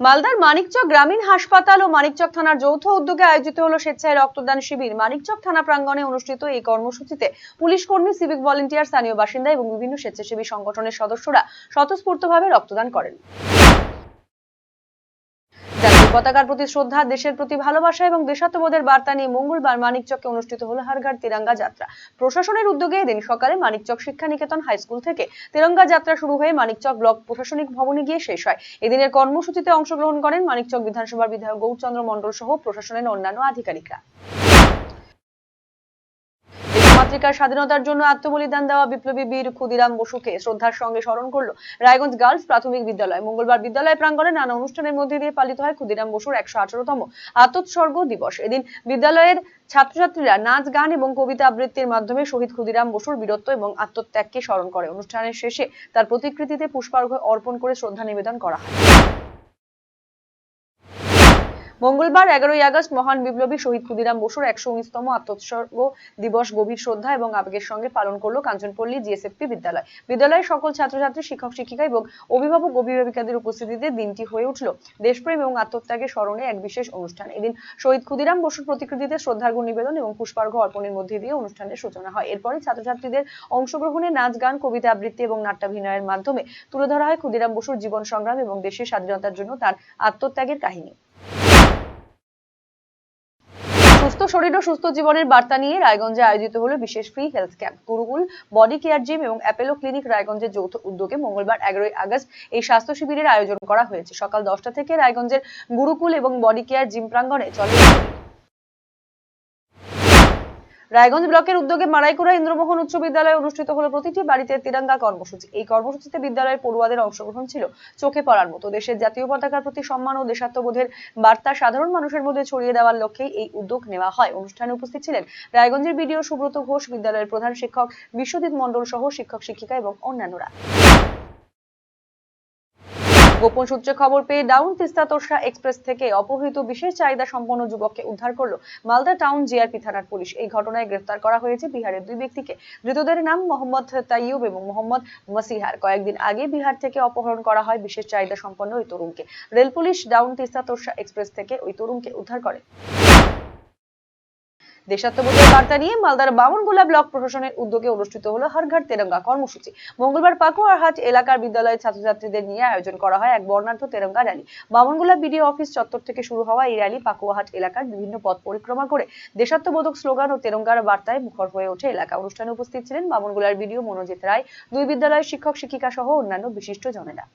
মালদার মানিকচক গ্রামীণ হাসপাতাল ও মানিকচক থানার যৌথ উদ্যোগে আয়োজিত হলো স্বেচ্ছায় রক্তদান শিবির। মানিকচক থানা প্রাঙ্গণে অনুষ্ঠিত এই কর্মসূচিতে পুলিশ কর্মী, সিভিক ভলান্টিয়ার, স্থানীয় বাসিন্দা এবং বিভিন্ন স্বেচ্ছাসেবী সংগঠনের সদস্যরা স্বতঃস্ফূর্তভাবে রক্তদান করেন। জাতীয় পতাকার প্রতি শ্রদ্ধা, দেশের প্রতি ভালোবাসা এবং দেশাত্মবোধের বার্তা নিয়ে মঙ্গলবার মানিকচকে অনুষ্ঠিত হলো হর ঘর তিরঙ্গা যাত্রা। প্রশাসনের উদ্যোগে এদিন সকালে মানিকচক শিক্ষা নিকেতন হাই স্কুল থেকে তিরঙ্গা যাত্রা শুরু হয়ে মানিকচক ব্লক প্রশাসনিক ভবনে গিয়ে শেষ হয়। এদিনের কর্মসূচিতে অংশগ্রহণ করেন মানিকচক বিধানসভার বিধায়ক গৌরচন্দ্র মণ্ডল সহ প্রশাসনের অন্যান্য আধিকারিকরা। মাতৃকার স্বাধীনতার জন্য আত্মবলিদান দেওয়া বিপ্লবী বীর ক্ষুদিরাম বসুকে শ্রদ্ধার সঙ্গে স্মরণ করলো রায়গঞ্জ গার্লস প্রাথমিক বিদ্যালয়। মঙ্গলবার বিদ্যালয় প্রাঙ্গণে নানা অনুষ্ঠানের মধ্যে দিয়ে পালিত হয় ক্ষুদিরাম বসুর 118তম আত্মোৎসর্গ দিবস। এদিন বিদ্যালয়ের ছাত্রছাত্রীরা নাচ, গান এবং কবিতা আবৃত্তির মাধ্যমে শহীদ ক্ষুদিরাম বসুর বীরত্ব এবং আত্মত্যাগকে স্মরণ করে। অনুষ্ঠানের শেষে তার প্রতিকৃতিতে পুষ্পার্ঘ্য অর্পণ করে শ্রদ্ধা নিবেদন করা হয়। মঙ্গলবার 11ই আগস্ট মহান বিপ্লবী শহীদ ক্ষুদিরাম বসুর 119তম আত্মোৎসর্গ দিবস গভীর শ্রদ্ধা এবং আবেগের সঙ্গে পালন করলো কাঞ্চনপল্লী জিএসএফপি বিদ্যালয়। বিদ্যালয়ের সকল ছাত্রছাত্রী, শিক্ষক শিক্ষিকা এবং অভিভাবক অভিভাবিকাদের উপস্থিতিতে দিনটি হয়ে উঠল দেশপ্রেম এবং আত্মত্যাগের স্মরণে এক বিশেষ অনুষ্ঠান। এদিন শহীদ ক্ষুদিরাম বসুর প্রতিকৃতিতে শ্রদ্ধার্ঘ্য নিবেদন এবং পুষ্পার্ঘ্য অর্পণের মধ্যে দিয়ে অনুষ্ঠানের সূচনা হয়। এরপরে ছাত্রছাত্রীদের অংশগ্রহণে নাচ, গান, কবিতা আবৃত্তি এবং নাট্যাভিনয়ের মাধ্যমে তুলে ধরা হয় ক্ষুদিরাম বসুর জীবন সংগ্রাম এবং দেশের স্বাধীনতার জন্য তার আত্মত্যাগের কাহিনী। সুস্থ শরীর ও সুস্থ জীবনের বার্তা নিয়ে রায়গঞ্জে আয়োজিত হলো বিশেষ free health camp. Gurukul body care gym এবং অ্যাপোলো ক্লিনিক রায়গঞ্জের যৌথ উদ্যোগে মঙ্গলবার 11ই আগস্ট এই স্বাস্থ্য শিবিরের আয়োজন করা হয়েছে। সকাল 10টা থেকে রায়গঞ্জের গুরুকুল এবং বডি কেয়ার জিম প্রাঙ্গণে চলে। রায়গঞ্জ ব্লকের উদ্যোগে মারাইকুড়া ইন্দ্রমোহন উচ্চ বিদ্যালয়ে অনুষ্ঠিত হলো প্রতিটি বাড়িতে তিরঙ্গা কর্মসূচি। এই কর্মসূচিতে বিদ্যালয়ের পড়ুয়াদের অংশগ্রহণ ছিল চোখে পড়ার মতো। দেশের জাতীয় পতাকার প্রতি সম্মান ও দেশাত্মবোধের বার্তা সাধারণ মানুষের মধ্যে ছড়িয়ে দেওয়ার লক্ষ্যেই এই উদ্যোগ নেওয়া হয়। অনুষ্ঠানে উপস্থিত ছিলেন রায়গঞ্জের বিডিও সুব্রত ঘোষ, বিদ্যালয়ের প্রধান শিক্ষক বিশ্বজিৎ মণ্ডল সহ শিক্ষক শিক্ষিকা এবং অন্যান্যরা। গোপন সূত্রে খবর পেয়ে ডাউন তিস্তা তোরসা এক্সপ্রেস থেকে অপহৃত বিশেষ চাহিদা সম্পন্ন যুবককে উদ্ধার করলো মালদা টাউন জিআরপি থানার পুলিশ। এই ঘটনায় গ্রেফতার করা হয়েছে বিহারের দুই ব্যক্তিকে। ধৃতদের নাম মোহাম্মদ তাইয়ুব এবং মোহাম্মদ মাসিহার। কয়েকদিন আগে বিহার থেকে অপহরণ করা হয় বিশেষ চাহিদা সম্পন্ন ওই তরুণকে। Rail police down Teesta Torsa express থেকে ওই তরুণকে উদ্ধার করে। দেশাত্মবোধের বার্তা নিয়ে মালদার বামনগোলা ব্লক প্রশাসনের উদ্যোগে অনুষ্ঠিত হলো হর ঘর তিরঙ্গা কর্মসূচি। মঙ্গলবার পাকুয়াহাট এলাকার বিদ্যালয়ের ছাত্রছাত্রীদের নিয়ে আয়োজন করা হয় এক বর্ণাঢ্য Tiranga rally. Bamangola BDO office চত্বর থেকে শুরু হওয়া এই র্যালি পাকুয়াহাট এলাকার বিভিন্ন পথ পরিক্রমা করে দেশাত্মবোধক স্লোগান ও তিরঙ্গার বার্তায় মুখর হয়ে ওঠে এলাকা। অনুষ্ঠানে উপস্থিত ছিলেন বামনগোলার বিডিও মনোজিৎ রায়, দুই বিদ্যালয়ের শিক্ষক শিক্ষিকা সহ অন্যান্য বিশিষ্ট জনেরা।